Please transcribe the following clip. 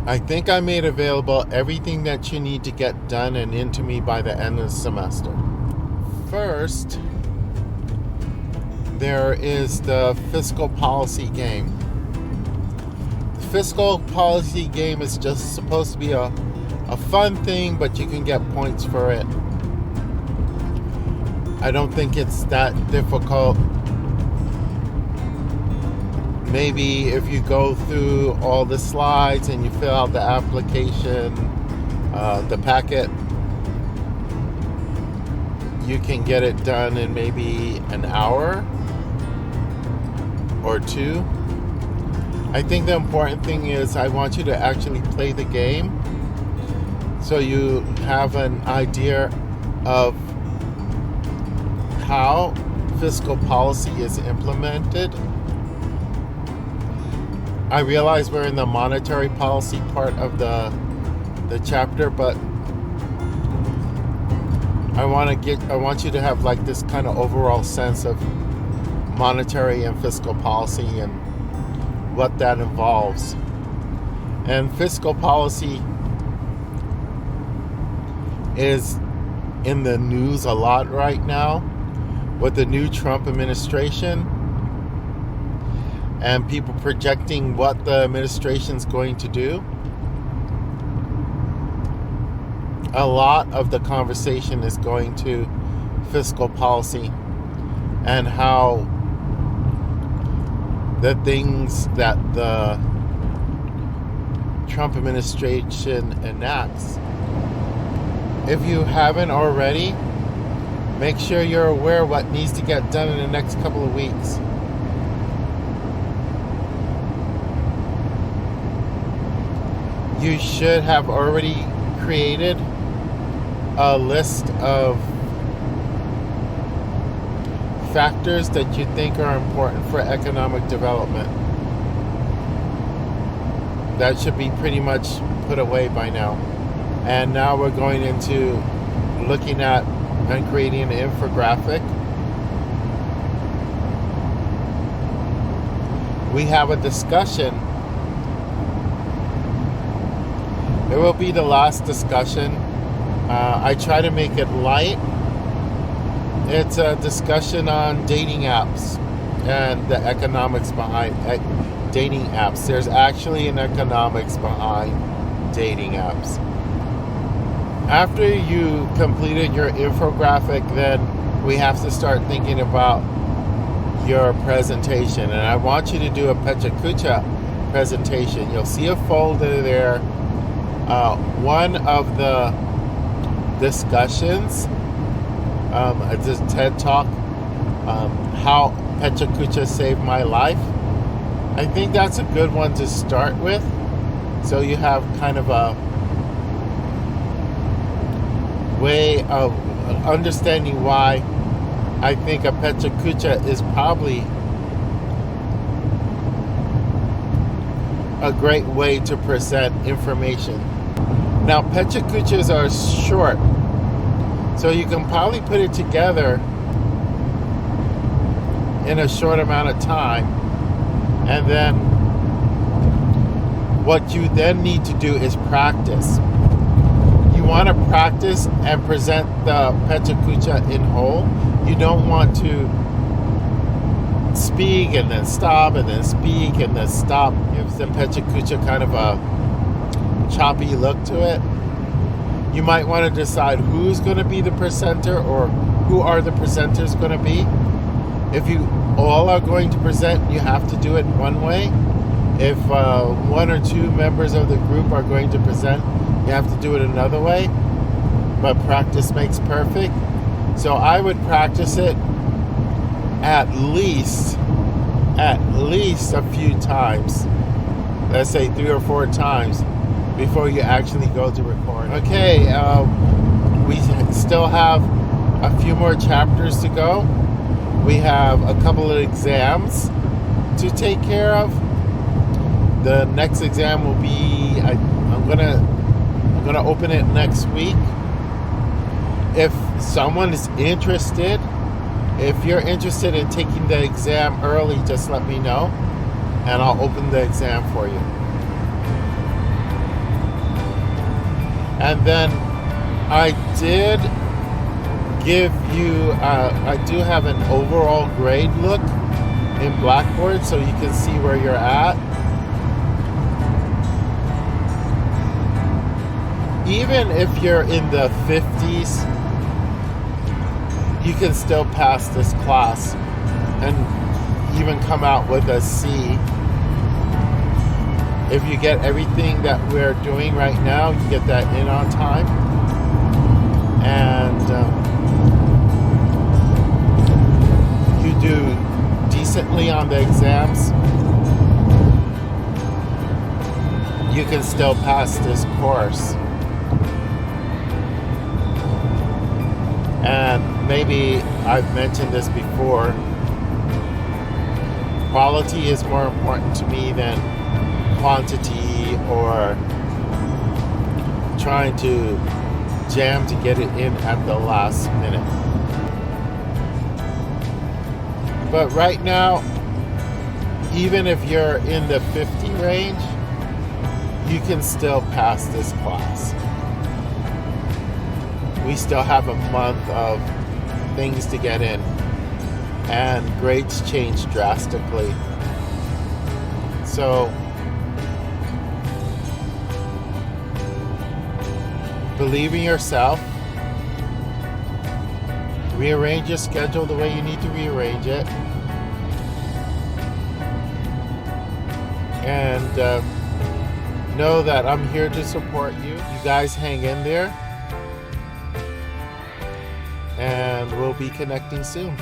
I think I made available everything that you need to get done and into me by the end of the semester. First, there is the fiscal policy game. The fiscal policy game is just supposed to be a fun thing, but you can get points for it. I don't think it's that difficult. Maybe if you go through all the slides and you fill out the application, the packet, you can get it done in maybe an hour or two. I think the important thing is I want you to actually play the game so you have an idea of how fiscal policy is implemented. I realize we're in the monetary policy part of the chapter, but I want you to have like this kind of overall sense of monetary and fiscal policy and what that involves. And fiscal policy is in the news a lot right now with the new Trump administration and people projecting what the administration's going to do. A lot of the conversation is going to fiscal policy and how the things that the Trump administration enacts. If you haven't already, make sure you're aware of what needs to get done in the next couple of weeks. You should have already created a list of factors that you think are important for economic development. That should be pretty much put away by now. And now we're going into looking at and creating an infographic. We have a discussion. It will be the last discussion. I try to make it light. It's a discussion on dating apps and the economics behind dating apps. There's actually an economics behind dating apps. After you completed your infographic, then we have to start thinking about your presentation. And I want you to do a PechaKucha presentation. You'll see a folder there. One of the discussions, this TED Talk, how PechaKucha saved my life. I think that's a good one to start with. So you have kind of a way of understanding why I think a PechaKucha is probably a great way to present information. Now, PechaKuchas are short, so you can probably put it together in a short amount of time. And then what you then need to do is practice. You want to practice and present the PechaKucha in whole. You don't want to speak and then stop and then speak and then stop. Gives the PechaKucha kind of a choppy look to it. You might want to decide who's going to be the presenter or who are the presenters going to be. If you all are going to present, you have to do it one way. If one or two members of the group are going to present, you have to do it another way. But practice makes perfect. So I would practice it at least a few times. Let's say 3 or 4 times before you actually go to record. Okay, we still have a few more chapters to go. We have a couple of exams to take care of. The next exam will be I'm gonna open it next week. If someone is interested, if you're interested in taking the exam early, just let me know and I'll open the exam for you. And then I did give you, I do have an overall grade look in Blackboard so you can see where you're at. Even if you're in the 50s, you can still pass this class and even come out with a C. If you get everything that we're doing right now, you get that in on time. And you do decently on the exams, you can still pass this course. And maybe I've mentioned this before, quality is more important to me than quantity or trying to jam to get it in at the last minute. But right now, even if you're in the 50 range, you can still pass this class. We still have a month of things to get in, and grades change drastically. So believe in yourself. Rearrange your schedule the way you need to rearrange it. And know that I'm here to support you. You guys hang in there. And we'll be connecting soon.